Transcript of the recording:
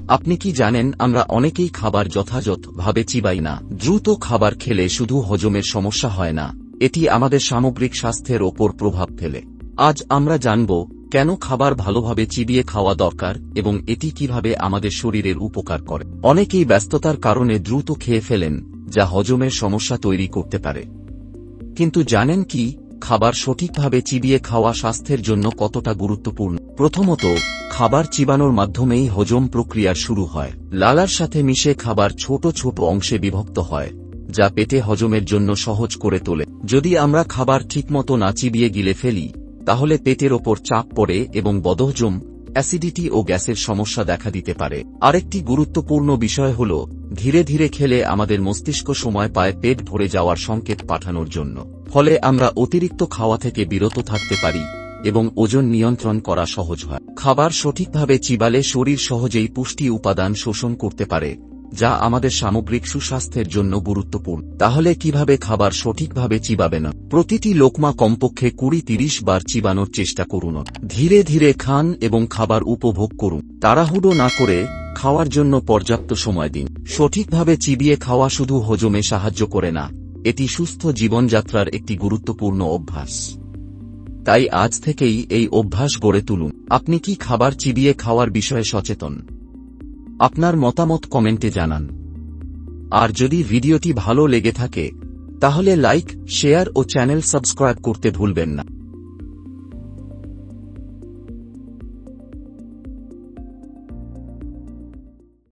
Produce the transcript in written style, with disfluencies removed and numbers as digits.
আপনি কি জানেন আমরা অনেকেই খাবার যথাযথভাবে চিবাই না। দ্রুত খাবার খেলে শুধু হজমের সমস্যা হয় না, এটি আমাদের সামগ্রিক স্বাস্থ্যের ওপর প্রভাব ফেলে। আজ আমরা জানব কেন খাবার ভালোভাবে চিবিয়ে খাওয়া দরকার এবং এটি কিভাবে আমাদের শরীরের উপকার করে। অনেকেই ব্যস্ততার কারণে দ্রুত খেয়ে ফেলেন, যা হজমের সমস্যা তৈরি করতে পারে। কিন্তু জানেন কি, খাবার সঠিকভাবে চিবিয়ে খাওয়া স্বাস্থ্যের জন্য কতটা গুরুত্বপূর্ণ? প্রথমত, খাবার চিবানোর মাধ্যমেই হজম প্রক্রিয়ার শুরু হয়। লালার সাথে মিশে খাবার ছোট ছোট অংশে বিভক্ত হয়, যা পেটে হজমের জন্য সহজ করে তোলে। যদি আমরা খাবার ঠিকমতো না চিবিয়ে গিলে ফেলি, তাহলে পেটের ওপর চাপ পড়ে এবং বদহজম, অ্যাসিডিটি ও গ্যাসের সমস্যা দেখা দিতে পারে। আরেকটি গুরুত্বপূর্ণ বিষয় হল, ধীরে ধীরে খেলে আমাদের মস্তিষ্ক সময় পায় পেট ভরে যাওয়ার সংকেত পাঠানোর জন্য। ফলে আমরা অতিরিক্ত খাওয়া থেকে বিরত থাকতে পারি এবং ওজন নিয়ন্ত্রণ করা সহজ হয়। খাবার সঠিকভাবে চিবালে শরীর সহজেই পুষ্টি উপাদান শোষণ করতে পারে, যা আমাদের সামগ্রিক সুস্বাস্থ্যের জন্য গুরুত্বপূর্ণ। তাহলে কিভাবে খাবার সঠিকভাবে চিবাবেন? প্রতিটি লোকমা কমপক্ষে 20-30 বার চিবানোর চেষ্টা করুন। ধীরে ধীরে খান এবং খাবার উপভোগ করুন। তাড়াহুড়ো না করে খাওয়ার জন্য পর্যাপ্ত সময় দিন। সঠিকভাবে চিবিয়ে খাওয়া শুধু হজমে সাহায্য করে না, এটি সুস্থ জীবনযাত্রার একটি গুরুত্বপূর্ণ অভ্যাস। তাই আজ থেকেই এই অভ্যাস গড়ে তুলুন। আপনি কি খাবার চিবিয়ে খাওয়ার বিষয়ে সচেতন? আপনার মতামত কমেন্টে জানান। আর যদি ভিডিওটি ভালো লেগে থাকে, তাহলে লাইক, শেয়ার ও চ্যানেল সাবস্ক্রাইব করতে ভুলবেন না।